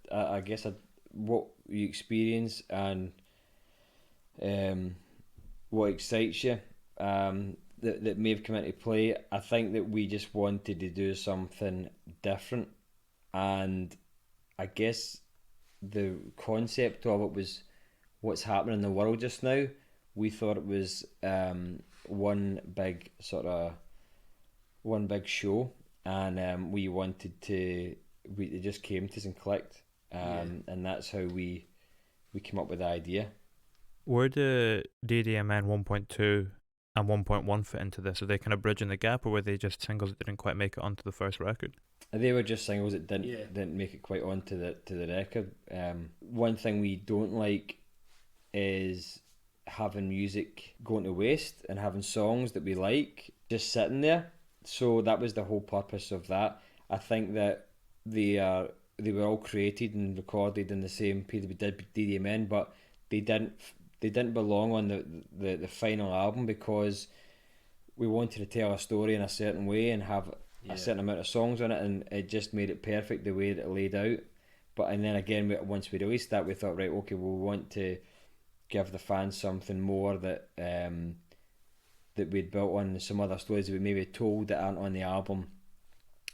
I guess what you experience and what excites you, that may have come into play. I think that we just wanted to do something different, and I guess the concept of it was what's happening in the world just now. We thought it was one big show, and we wanted to. It just came to us and clicked, and that's how we came up with the idea. Where do DDMN 1.2 and 1.1 fit into this? Are they kind of bridging the gap, or were they just singles that didn't quite make it onto the first record? They were just singles that didn't make it quite onto the record. One thing we don't like is having music going to waste and having songs that we like just sitting there. So that was the whole purpose of that. I think that they were all created and recorded in the same period we did DDMN, but they didn't belong on the final album because we wanted to tell a story in a certain way and have a certain amount of songs on it, and it just made it perfect the way that it laid out. And then again, once we released that, we thought, right, okay, we want to give the fans something more that we'd built on some other stories that we maybe told that aren't on the album,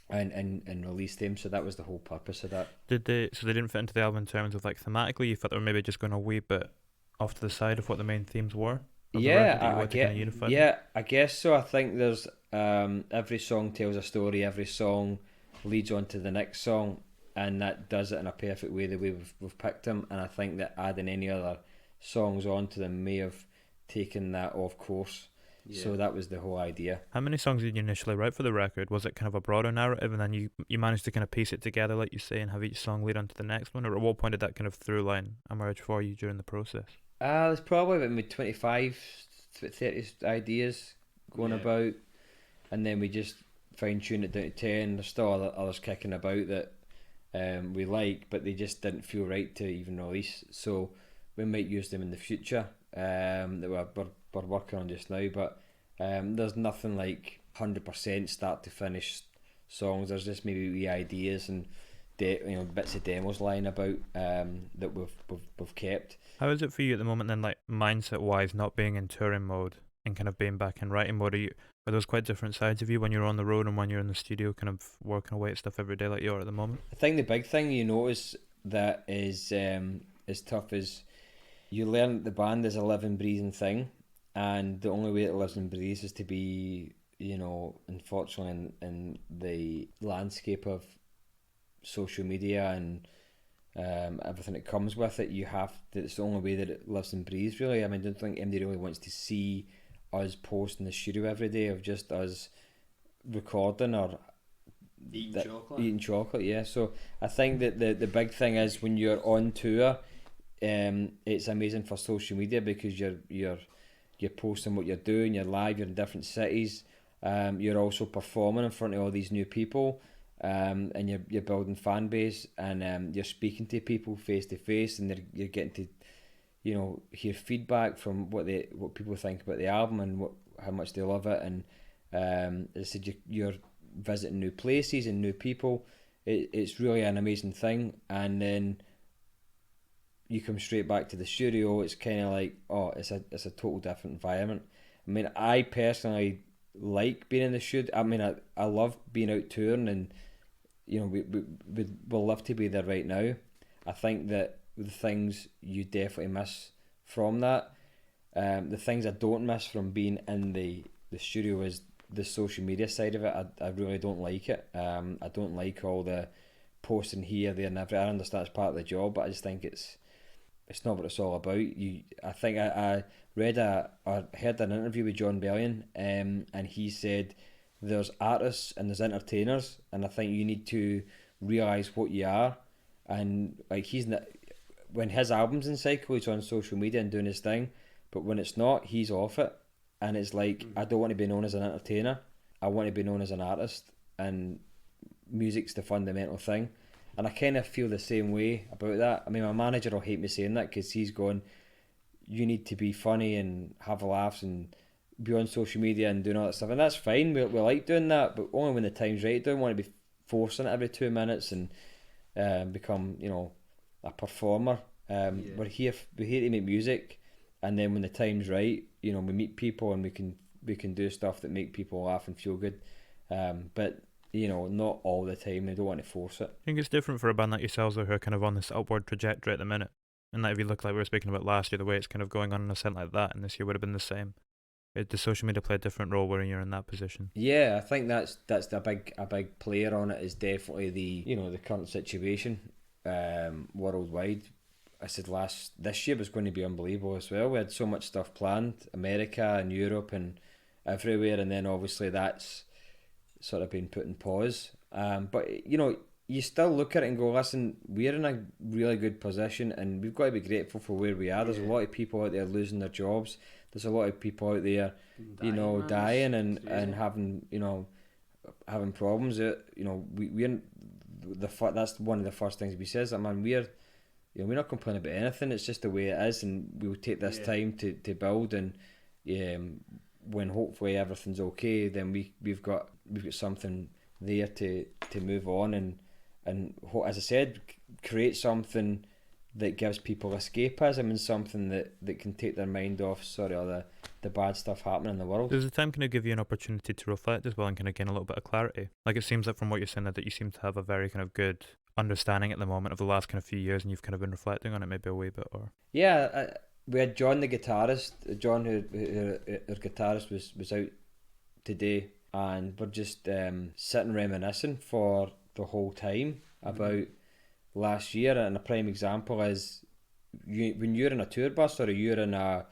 and release them. So that was the whole purpose of that. So they didn't fit into the album in terms of like thematically? You thought they were maybe just going a wee bit off to the side of what the main themes were? I guess so. I think there's every song tells a story, every song leads on to the next song, and that does it in a perfect way the way we've picked them. And I think that adding any other songs onto them may have taken that off course. So that was the whole idea. How many songs did you initially write for the record? Was it kind of a broader narrative, and then you managed to kind of piece it together, like you say, and have each song lead on to the next one? Or at what point did that kind of through line emerge for you during the process? There's probably about maybe 25, 30 ideas going about, and then we just fine tuned it down to 10. There's still others kicking about that we like, but they just didn't feel right to even release. So we might use them in the future that we're working on just now, but there's nothing like 100% start to finish songs. There's just maybe wee ideas and bits of demos lying about that we've kept. How is it for you at the moment then, like mindset wise, not being in touring mode and kind of being back in writing mode? Are those quite different sides of you when you're on the road and when you're in the studio kind of working away at stuff every day like you are at the moment? I think the big thing you notice that is tough is you learn that the band is a living, breathing thing, and the only way it lives and breathes is to be, unfortunately in the landscape of social media and everything that comes with it. It's the only way that it lives and breathes, really. I mean, I don't think anybody really wants to see us post in the studio every day of just us recording or eating chocolate. Yeah, so I think that the big thing is when you're on tour, it's amazing for social media because you're posting what you're doing, you're live, you're in different cities, you're also performing in front of all these new people, and you're building fan base, and you're speaking to people face to face, and you're getting to hear feedback from what people think about the album and how much they love it. And as I said, you're visiting new places and new people. It's really an amazing thing. And then you come straight back to the studio. It's kind of like, it's a total different environment. I I mean, I personally like being in the studio. I mean, I love being out touring, and you know, we'll love to be there right now. I think that the things you definitely miss from that, the things I don't miss from being in the studio is the social media side of it. I really don't like it. I don't like all the posting here, there, and everywhere. I understand it's part of the job, but I just think it's not what it's all about. I think I read or heard an interview with John Bellion, and he said there's artists and there's entertainers, and I think you need to realise what you are. And like, he's not, when his album's in cycle, he's on social media and doing his thing, but when it's not, he's off it. And it's like, I don't want to be known as an entertainer, I want to be known as an artist, and music's the fundamental thing. And I kind of feel the same way about that. I mean, my manager will hate me saying that, because he's going, you need to be funny and have laughs and be on social media and doing all that stuff. And that's fine, we like doing that, but only when the time's right. Don't want to be forcing it every 2 minutes and become, you know, a performer. We're here to make music, and then when the time's right, you know, we meet people and we can do stuff that make people laugh and feel good. But you know, not all the time. I don't want to force it. I think it's different for a band like yourselves, though, who are kind of on this upward trajectory at the minute. And that if you look, like we were speaking about last year, the way it's kind of going on in a sense like that, and this year would have been the same. Does social media play a different role when you're in that position? Yeah, I think that's a big player on it, is definitely the current situation worldwide. I said this year was going to be unbelievable as well. We had so much stuff planned, America and Europe and everywhere, and then obviously that's sort of been put in pause. But you know, you still look at it and go, listen, we're in a really good position, and we've got to be grateful for where we are. There's a lot of people out there losing their jobs. There's a lot of people out there, dying and having, having problems. That's one of the first things we says, that man, we're not complaining about anything. It's just the way it is, and we'll take this time to build, and when hopefully everything's okay, then we've got something there to move on and as I said, create something that gives people escapism, and something that can take their mind off all the bad stuff happening in the world. Does the time kind of give you an opportunity to reflect as well and kind of gain a little bit of clarity? Like, it seems like from what you're saying that you seem to have a very kind of good understanding at the moment of the last kind of few years, and you've kind of been reflecting on it maybe a wee bit, or... Yeah, we had John the guitarist, who our guitarist was out today, and we're just sitting reminiscing for the whole time about last year. And a prime example is when you're in a tour bus, or you're in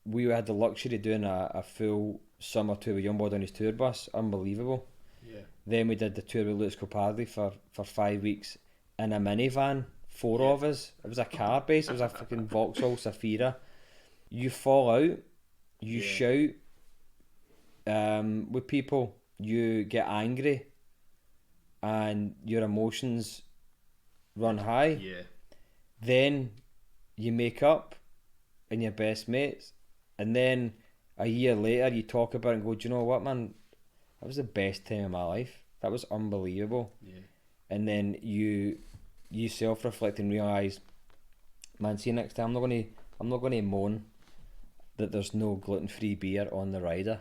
we had the luxury of doing a full summer tour with Youngblood on his tour bus. Unbelievable. Yeah. Then we did the tour with Lewis Capaldi for 5 weeks in a minivan, 4 of us. It was a car base. It was a fucking Vauxhall Safira. You fall out, you shout with people, you get angry, and your emotions run high. Yeah. Then you make up and you're best mates, and then a year later you talk about it and go, do you know what, man, that was the best time of my life. That was unbelievable. Yeah. And then you self-reflect and realise, man, see, next time I'm not gonna moan that there's no gluten-free beer on the rider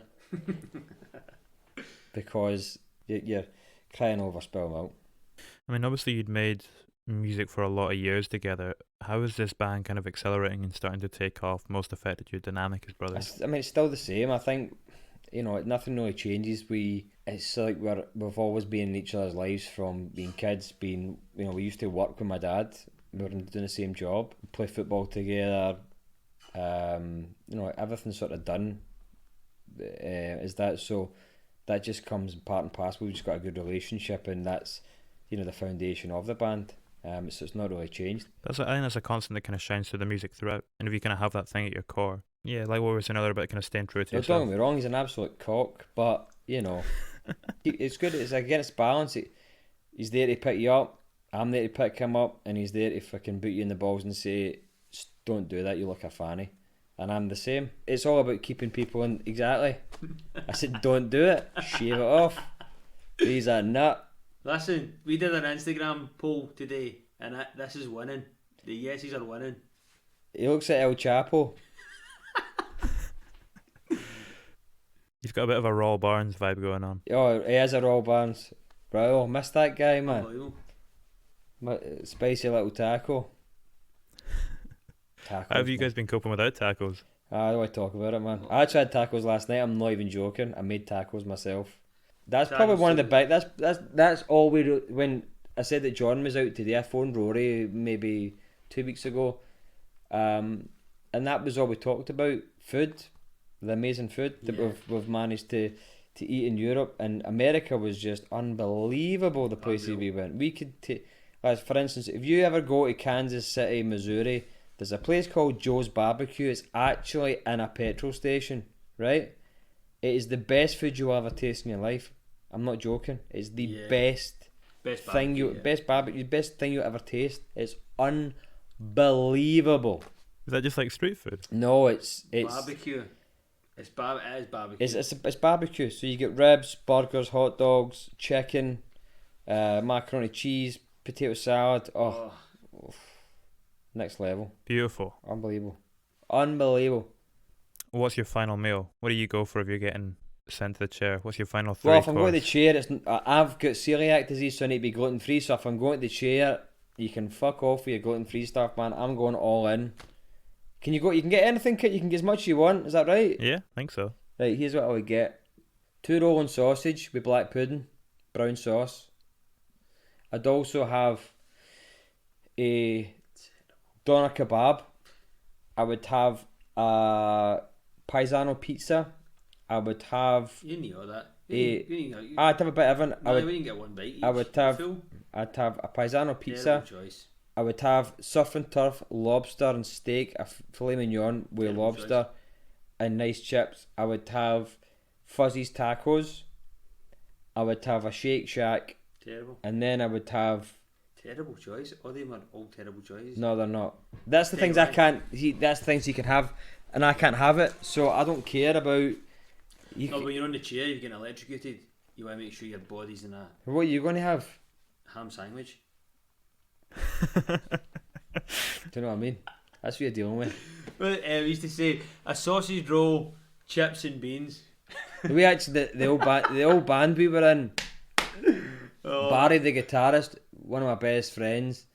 because you're crying over spilled milk. I mean, obviously you'd made music for a lot of years together. How is this band kind of accelerating and starting to take off most affected your dynamic as brothers? I mean, it's still the same. I think, nothing really changes. It's like we've always been in each other's lives from being kids. We used to work with my dad. We were doing the same job, play football together. Everything's sort of done. Is that so? That just comes part and parcel. We've just got a good relationship, and that's the foundation of the band. So it's not really changed. I think that's a constant that kind of shines through the music throughout. And if you kind of have that thing at your core, yeah, like what we were saying earlier about kind of staying true to yourself. Don't get me wrong, he's an absolute cock, but it's good. It's against balance. He's there to pick you up. I'm there to pick him up, and he's there to fucking boot you in the balls and say, "Don't do that. You look a fanny." And I'm the same. It's all about keeping people in. Exactly. I said, "Don't do it. Shave it off." He's a nut. Listen, we did an Instagram poll today, and this is winning. The yeses are winning. He looks like El Chapo. He's got a bit of a Raw Barnes vibe going on. Oh, he is a Raw Barnes. Bro, missed that guy, man. Unbelievable. Spicy little taco. Tacos, How have you man. guys been coping without tacos? I don't want to talk about it, man. I actually had tacos last night. I'm not even joking. I made tacos myself. That's probably one of the big. That's all we do. When I said that John was out today, I phoned Rory maybe 2 weeks ago, and that was all we talked about. Food, the amazing food that we've managed to eat in Europe, and America was just unbelievable. The places we went, we could take. As for instance, if you ever go to Kansas City, Missouri, there's a place called Joe's Barbecue. It's actually in a petrol station, right? It is the best food you'll ever taste in your life. I'm not joking. It's the best thing best thing you'll ever taste. It's unbelievable. Is that just like street food? No, it's barbecue. It is barbecue. It's barbecue. So you get ribs, burgers, hot dogs, chicken, macaroni cheese, potato salad. Oh. Next level. Beautiful. Unbelievable. What's your final meal? What do you go for if you're getting sent to the chair? What's your final three Well, if I'm going to the course? chair, I've got celiac disease, so I need to be gluten free. So if I'm going to the chair, you can fuck off with your gluten free stuff, man. I'm going all in. Can you go? You can get anything, Kit. You can get as much as you want. Is that right? Yeah, I think so. Right. Here's what I would get: 2 rolling sausage with black pudding, brown sauce. I'd also have a doner kebab. I would have a paisano pizza. I would have. You need all that. I'd have a bit of everything. We can get one bite each. I'd have a paisano pizza. Terrible choice. I would have surf and turf, lobster and steak, a filet mignon with Terrible lobster and nice chips. I would have Fuzzy's tacos. I would have a Shake Shack. Terrible. And then I would have. Terrible choice. All them are all terrible choices. No, they're not. That's the things I can't. That's the things you can have, and I can't have it. So I don't care about. No, when you're on the chair, you're getting electrocuted. You want to make sure your body's in a What are you going to have? ham sandwich. Do you know what I mean? That's what you're dealing with. Well, we used to say a sausage roll, chips and beans. We actually the old band we were in. Barry the guitarist, one of my best friends,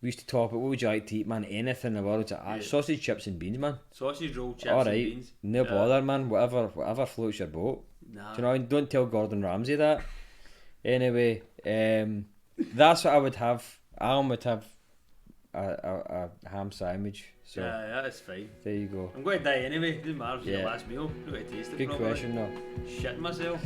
we used to talk about what would you like to eat, man? Anything in the world. Sausage, chips and beans, man. Sausage roll, chips All and right, beans. no bother, man. Whatever floats your boat. Nah. Do you know? Don't tell Gordon Ramsay that. Anyway, that's what I would have. Alan would have a ham sandwich. So Yeah, that's fine. there you go. I'm going to die anyway. Doesn't matter if it's Yeah. the last meal. I'm not going to taste it Good properly. question, though. Shitting myself.